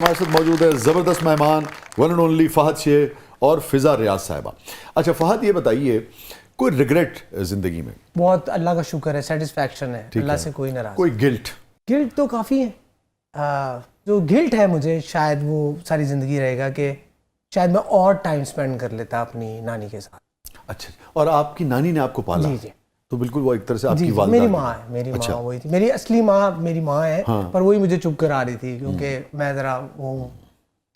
हमारे साथ मौजूद है ज़बरदस्त मेहमान one and only Fahad Shaikh और फ़िज़ा रियाज साहिबा। अच्छा फ़हद, ये बताइए कोई रिग्रेट ज़िंदगी में? बहुत अल्लाह का शुक्र है, सेटिस्फैक्शन है, अल्लाह से कोई नाराज। कोई गिल्ट? गिल्ट तो काफ़ी है। जो गिल्ट है मुझे, शायद वो सारी ज़िंदगी रहेगा कि शायद मैं और टाइम स्पेंड कर लेता अपनी नानी के साथ। अच्छा, और आपकी नानी ने आपको पाला? जी जी, तो बिल्कुल वो एक तरह से आपकी वालिदा मेरी की- माँ है, मेरी अच्छा। माँ वही थी। मेरी असली माँ मेरी माँ है, हाँ। पर वही मुझे चुप करा रही थी क्योंकि मैं ज़रा वो हूँ,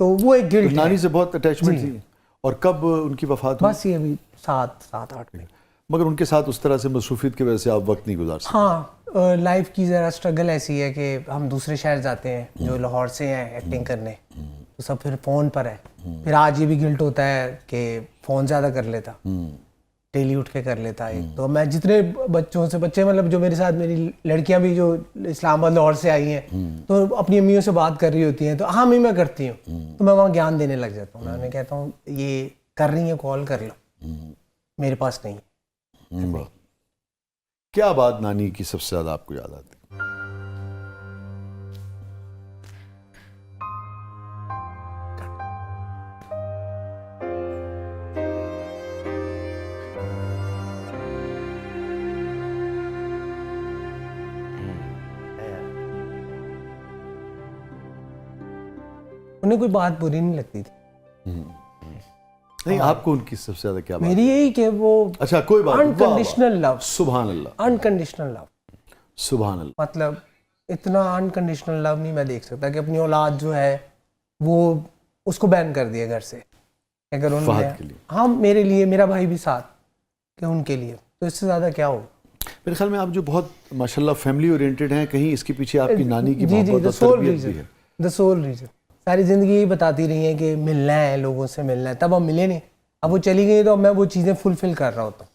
तो वो एक तो गिल्ट नानी है। से बहुत अटैचमेंट जी। थी। और कब उनकी वफात हुई? बस ये अभी 7-8 महीने। मगर उनके साथ उस तरह से मसरूफियत की वजह से आप वक्त नहीं गुजार सकते। हाँ, लाइफ की ज़रा स्ट्रगल ऐसी है कि हम दूसरे शहर जाते हैं, जो लाहौर से हैं एक्टिंग करने, तो सब फिर फ़ोन पर है। फिर आज ये भी गिल्ट होता है कि फ़ोन ज़्यादा कर लेता, डेली उठ के कर लेता एक। तो मैं जितने बच्चे मतलब जो मेरे साथ, मेरी लड़कियां भी जो इस्लामाबाद लाहौर से आई हैं, तो अपनी अम्मियों से बात कर रही होती हैं, तो हाँ, मैं करती हूँ, तो मैं वहाँ ज्ञान देने लग जाता हूँ। मैं उन्हें कहता हूँ ये कर रही है, कॉल कर लो, मेरे पास नहीं। क्या बात नानी की सबसे ज़्यादा आपको याद आती? उन्हें कोई बात बुरी नहीं लगती थी। नहीं, आपको उनकी सबसे ज़्यादा क्या बात? मेरी यही कि वो अच्छा, कोई बात नहीं। वाह, वाह। अनकंडीशनल लव, सुभान अल्लाह, अनकंडीशनल लव। सुभान अल्लाह। मतलब इतना अनकंडीशनल लव नहीं मैं देख सकता कि अपनी औलाद जो है वो उसको बैन कर दिया घर से। अगर फहद उन्होंने, के लिए? हाँ, मेरे लिए, मेरा भाई भी साथ, कि उनके लिए, तो इससे ज़्यादा क्या हो। मेरे ख्याल में आप जो बहुत माशाल्लाह फैमिली ओरिएंटेड हैं, कहीं इसके पीछे आपकी नानी की जी जी, मोहब्बत द और सोल तरबियत भी रीजन, है। The soul reason. सारी ज़िंदगी यही बताती रही है कि मिलना है, लोगों से मिलना है, तब हम मिले नहीं। अब वो चली गई तो मैं वो चीज़ें फुलफिल कर रहा होता हूँ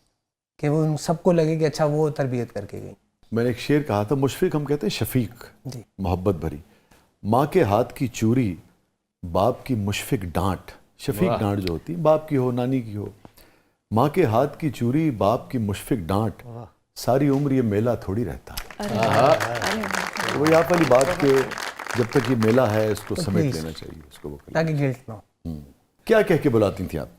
कि वो सबको लगे कि अच्छा वो तरबियत करके गई। मैंने एक शेर कहा था, मुशफिक हम कहते हैं शफीक, जी, मोहब्बत भरी। माँ के हाथ की चूरी, बाप की मुशफिक डांट। शफीक डांट जो होती है, बाप की हो, नानी की हो। माँ के हाथ की चूरी, बाप की मुशफिक डांट, सारी उम्र ये मेला थोड़ी रहता है। तो वही आप वाली बात के जब तक ये मेला है इसको समेट please, लेना चाहिए, इसको वो ताकि गिल्ट ना हो। क्या कह के बुलाती थी आप?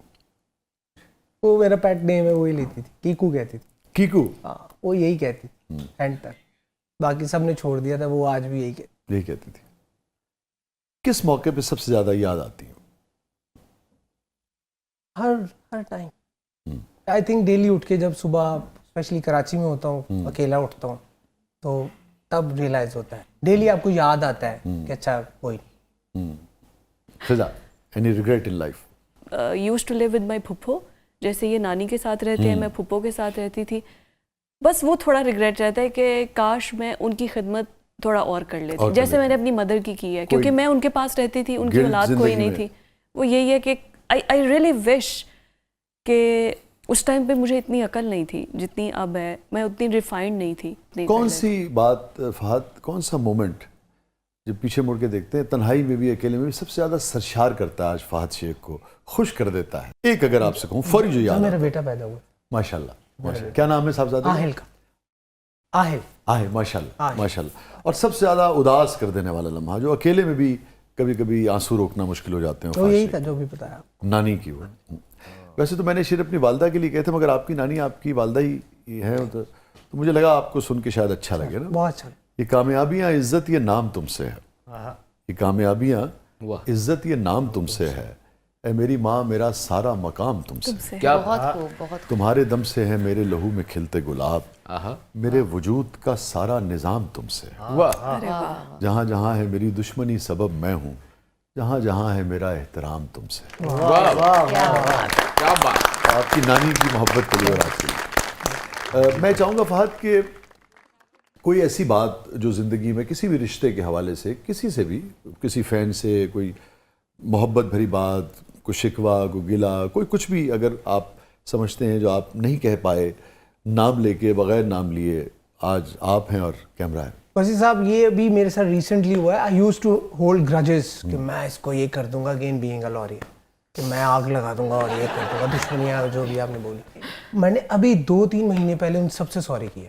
वो मेरा पेट नेम है, वही लेती थी, कीकू कहती थी। कीकू? हाँ, वो यही कहती थी एंड तक। बाकी सब ने छोड़ दिया था, वो आज भी यही कहती। यही कहती थी। किस मौके पे सबसे ज्यादा याद आती है? हर टाइम। आई थिंक डेली उठ के जब सुबह, स्पेशली कराची में होता हूँ, अकेला उठता हूँ, तो तब रियलाइज होता है, डेली आपको याद आता है कि अच्छा कोई। Fiza, any regret in life? Used to live with my फुप्पो। जैसे ये नानी के साथ रहते हैं, मैं फुप्पो के साथ रहती थी। बस वो थोड़ा रिग्रेट रहता है कि काश मैं उनकी खिदमत थोड़ा और कर लेती, जैसे मैंने अपनी मदर की है, क्योंकि मैं उनके पास रहती थी, उनकी औलाद कोई नहीं थी। वो यही है कि आई रियली विश कि उस टाइम पे मुझे इतनी अकल नहीं थी जितनी अब है, मैं उतनी रिफाइंड नहीं थी। कौन सी बात फहद, कौन सा मोमेंट जब पीछे मुड़ के देखते हैं, तन्हाई में भी अकेले में भी, सबसे ज्यादा सरशार करता है आज फहद शेख को, खुश कर देता है? एक अगर आपसे कहूँ फौरी जो याद मेरा आता है। बेटा पैदा हुआ, माशाल्लाह, माशाल्लाह। क्या नाम है साहबजादे? आहिल का। आहिल, आहे, माशाल्लाह, माशाल्लाह। और सबसे ज्यादा उदास कर देने वाला लम्हा, जो अकेले में भी कभी कभी आंसू रोकना मुश्किल हो जाते हैं, तो यही था जो भी बताया नानी की वो। वैसे तो मैंने शेर अपनी वालदा के लिए कहे थे, मगर आपकी नानी आपकी वालदा ही है, तो मुझे लगा आपको सुन के शायद अच्छा लगे ना। बहुत अच्छा। ये कामयाबियाँ इज्जत ये नाम तुमसे है, ये कामयाबियाँ इज्जत ये नाम तुमसे है, ए मेरी माँ मेरा सारा मकाम तुमसे। क्या बहुत तुम्हारे दम से है मेरे लहू में खिलते गुलाब, मेरे वजूद का सारा निजाम तुमसे है। जहाँ जहाँ है मेरी दुश्मनी सबब मैं हूँ, जहाँ जहाँ है मेरा एहतराम तुमसे। क्या बात। आपकी नानी की मोहब्बत के लिए और आपके लिए मैं चाहूँगा फहद कि कोई ऐसी बात जो ज़िंदगी में किसी भी रिश्ते के हवाले से, किसी से भी, किसी फ़ैन से कोई मोहब्बत भरी बात, कोई शिकवा, कोई गिला, कोई कुछ भी अगर आप समझते हैं जो आप नहीं कह पाए, नाम लेके, बग़ैर नाम लिए, आज आप हैं और कैमरा है। वसी साहब, ये अभी मेरे साथ रिसेंटली हुआ है। I used to hold grudges कि मैं इसको ये कर दूंगा, अगेन बीइंग अ लॉरियर, कि मैं आग लगा दूंगा और ये कर दूंगा, दुश्मनियाँ जो भी आपने बोली। मैंने अभी 2-3 महीने पहले उन सबसे सॉरी किया।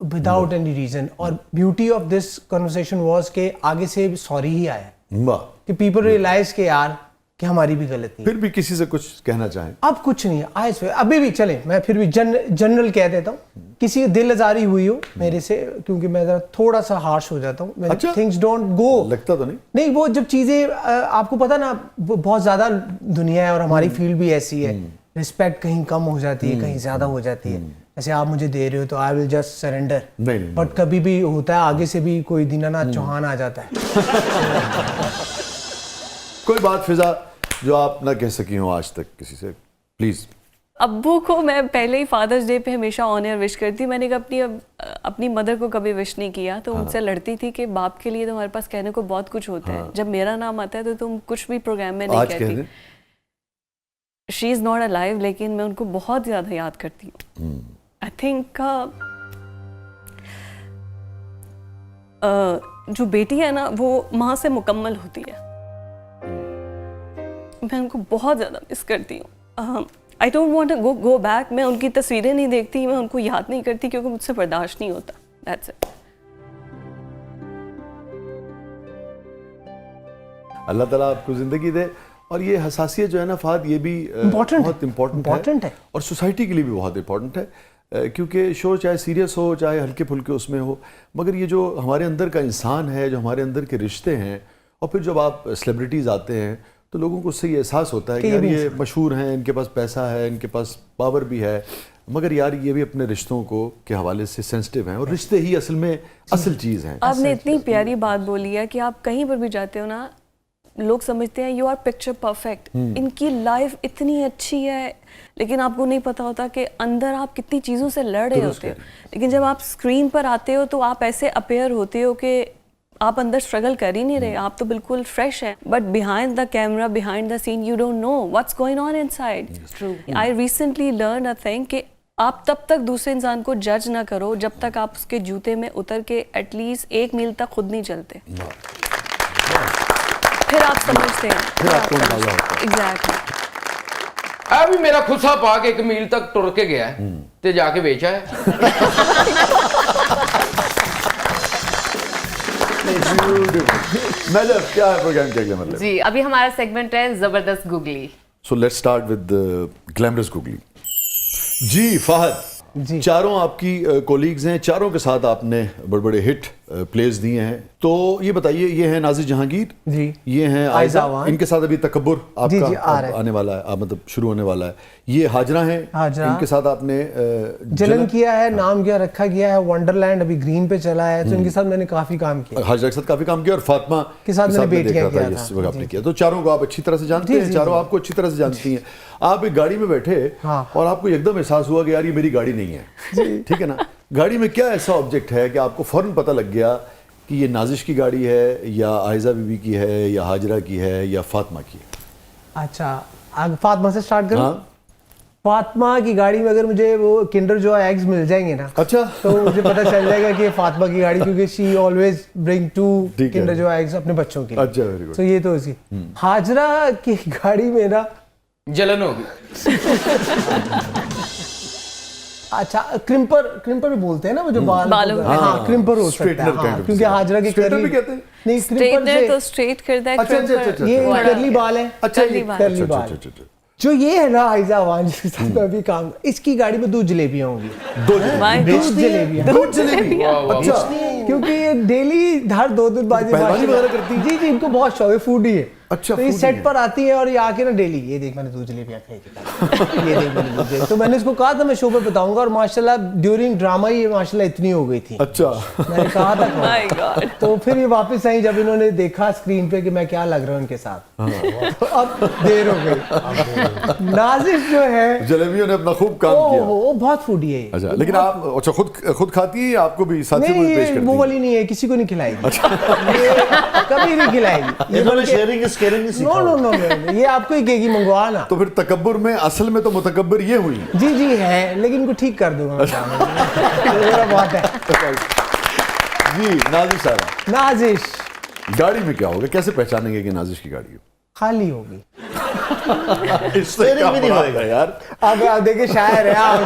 Without any reason. और beauty of this conversation was के आगे से सॉरी ही आया वाह। कि पीपल रियलाइज के यार कि हमारी भी गलती है। फिर भी किसी से कुछ कहना चाहें? अब कुछ नहीं है, आई स्वेयर। अभी भी चले, मैं फिर भी जनरल कह देता हूँ, किसी की दिल आजारी हुई हो मेरे से, क्योंकि मैं जरा थोड़ा सा हार्श हो जाता हूँ। अच्छा? थिंग्स डोंट गो, लगता तो नहीं। नहीं वो जब चीजें आपको पता ना, बहुत ज्यादा दुनिया है और हमारी फील्ड भी ऐसी है, रिस्पेक्ट कहीं कम हो जाती है, कहीं ज्यादा हो जाती है। जैसे आप मुझे दे रहे हो तो आई विल जस्ट सरेंडर, नहीं, बट कभी भी होता है आगे से भी कोई दीनानाथ चौहान आ जाता है। कोई बात फिजा जो आप ना कह सकी हो आज तक किसी से, प्लीज। अब्बू को मैं पहले ही फादर्स डे पे हमेशा ऑन एयर विश करती। मैंने अपनी मदर को कभी विश नहीं किया, तो उनसे लड़ती थी कि बाप के लिए तुम्हारे पास कहने को बहुत कुछ होता है, जब मेरा नाम आता है तो तुम कुछ भी प्रोग्राम में नहीं कहती। शी इज़ नॉट अलाइव, लेकिन मैं उनको बहुत ज़्यादा याद करती हूँ। आई थिंक जो बेटी है ना वो माँ से मुकम्मल होती है। मैं उनको बहुत ज़्यादा मिस करती हूँ। I don't want to go back. मैं उनकी तस्वीरें नहीं देखती, मैं उनको याद नहीं करती, क्योंकि मुझसे बर्दाश्त नहीं होता। That's it. अल्लाह ताला आपको ज़िंदगी दे। और ये हसासियत जो है ना फ़हद, ये भी बहुत इम्पोर्टेंट है और सोसाइटी के लिए भी बहुत इम्पोर्टेंट है, क्योंकि शो चाहे सीरियस हो चाहे हल्के फुल्के उसमें हो, मगर ये जो हमारे अंदर का इंसान है, जो हमारे अंदर के रिश्ते हैं, और फिर जब आप सेलिब्रिटीज़ आते हैं तो लोगों को उससे ये एहसास होता है कि यार ये मशहूर हैं, इनके पास पैसा है, इनके पास पावर भी है, मगर यार ये भी अपने रिश्तों को के हवाले से सेंसिटिव हैं, और रिश्ते ही असल में असल चीज़ हैं। आपने इतनी प्यारी बात बोली है कि आप कहीं पर भी जाते हो ना, लोग समझते हैं यू आर पिक्चर परफेक्ट, इनकी लाइफ इतनी अच्छी है, लेकिन आपको नहीं पता होता कि अंदर आप कितनी चीज़ों से लड़ रहे होते हो। लेकिन जब आप स्क्रीन पर आते हो तो आप ऐसे अपेयर होते हो कि आप अंदर स्ट्रगल कर ही नहीं रहे, आप तो बिल्कुल फ्रेश है, but behind the camera, behind the scene, you don't know what's going on inside. I recently learn a thing कि आप तब तक दूसरे इंसान को जज ना करो जब तक आप उसके जूते में उतर के एटलीस्ट 1 मील तक खुद नहीं चलते। फिर आप समझते हैं, फिर आपको अंदाजा होता है। एग्जैक्टली। अभी मेरा खुस्सा पा के 1 मील तक टुर के गया है ते जाके बेचा है। मतलब क्या है प्रोग्राम के अगले मतलब? जी, अभी हमारा सेगमेंट है जबरदस्त googly. So let's start with glamorous googly. जी फहद जी, चारों आपकी कोलीग्स हैं, चारों के साथ आपने बड़े बड़े हिट प्लेस दिए हैं, तो ये बताइए, ये हैं नाजिश जहांगीर जी, ये हैं आयजा, इनके साथ अभी तकब्बुर आपका आने वाला है, मतलब शुरू होने वाला है। ये हाजरा हैं, इनके साथ आपने जलन किया है, नाम क्या रखा गया है वंडरलैंड, अभी ग्रीन पे चला है, तो इनके साथ मैंने काफी काम किया, हाजरा के साथ काफी काम किया, और फातिमा के साथ मैंने बेटियां किया था, इस वक्त आपने किया। तो चारों को आप अच्छी तरह से जानते हैं, चारों आपको अच्छी तरह से जानती हैं। आप एक गाड़ी में बैठे और आपको एकदम एहसास हुआ कि यार ये मेरी गाड़ी नहीं है, ठीक है ना? गाड़ी में क्या ऐसा ऑब्जेक्ट है कि आपको फौरन पता लग गया कि ये नाजिश की गाड़ी है, या आयजा बीबी की है, या हाजरा की है, या फातिमा की है? अच्छा, फातिमा से स्टार्ट करूं? फातिमा की गाड़ी में अगर मुझे वो किंडर जॉय एग्स मिल जाएंगे ना, अच्छा, तो मुझे पता चल जाएगा कि फातिमा की गाड़ी, क्योंकि she always bring 2 Kinder Joy eggs अपने बच्चों के लिए। अच्छा, वेरी गुड। तो ये तो उसकी। हाजरा की गाड़ी में ना जलन होगी। अच्छा, क्रिम्पर भी बोलते हैं ना वो जो बालों, हाँ क्रिम्पर हो सकता है, हाँ, क्योंकि हाजरा के कर्ली भी कहते हैं, नहीं स्ट्रेटनर तो स्ट्रेट करता है, ये कर्ली बाल है, अच्छा, कर्ली बाल। जो ये है ना आयजा अवान, जिसके साथ मैं अभी काम, इसकी गाड़ी में 2 जलेबियां होंगी, 2 जलेबियां, अच्छा, क्योंकि ये डेली हर 2 दिन बाद वगैरह करती है। जी, इनको बहुत शौक है, फूडी है। अच्छा, तो इस सेट पर आती है और ये आके ना डेली, ये देख मैंने 2 जलेबियां खाई थी, ये देख मैंने 2 जलेबियां, तो मैंने इसको कहा था मैं शो पे बताऊंगा, और माशाल्लाह ड्यूरिंग ड्रामा ये माशाल्लाह इतनी हो गई थी। अच्छा, मैंने कहा था तो फिर ये वापस आई जब इन्होंने देखा स्क्रीन पे कि मैं क्या लग रहा हूँ इनके साथ, तो अब देर हो गई। नाजिश जो है, जलेबियों ने अपना खूब काम किया, वो बहुत फूडी है। अच्छा, लेकिन आप अच्छा खुद खाती है, आपको भी साथी को भी पेश करती है? वो वाली नहीं है, किसी को नहीं खिलाएगी, कभी नहीं खिलाएगी, ये शेयरिंग इज केयरिंग नहीं सीखा। नो, ये आपको ही कहेगी मंगवा ना। तो फिर तकब्बुर में असल में तो मुतकब्बिर ये हुई। जी है, लेकिन इनको ठीक कर दूंगा मेरा बात है। जी, नाजिश सारा, नाजिश गाड़ी में क्या होगा, कैसे पहचानेंगे कि नाजिश की गाड़ी है? खाली होगी, इससे क्या भी नहीं होगा यार। अब देखिए शायर है आप,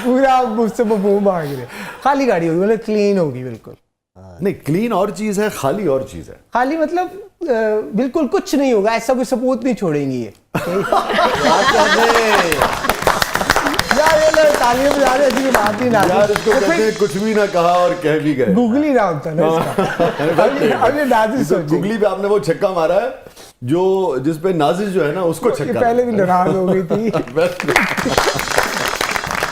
पूरा मुझसे परफ्यूम मांग रहे। खाली गाड़ी होगी, मतलब क्लीन होगी बिल्कुल। नहीं, क्लीन और चीज है, खाली और चीज है। खाली मतलब बिल्कुल कुछ नहीं होगा, ऐसा कोई सपूत नहीं छोड़ेंगी ये। यार ये लोग तालियां बजा रहे, ऐसी बात ही ना। यार इसको कहते हैं कुछ भी ना कहा और कह भी गए। गूगली नाम था ना इसका। अब ये नाजिश सोचिए। गूगली पे आपने वो छक्का मारा है जो जिस पे नाजिश जो है ना उसको छक्का। पहले भी नाराज हो गई थी।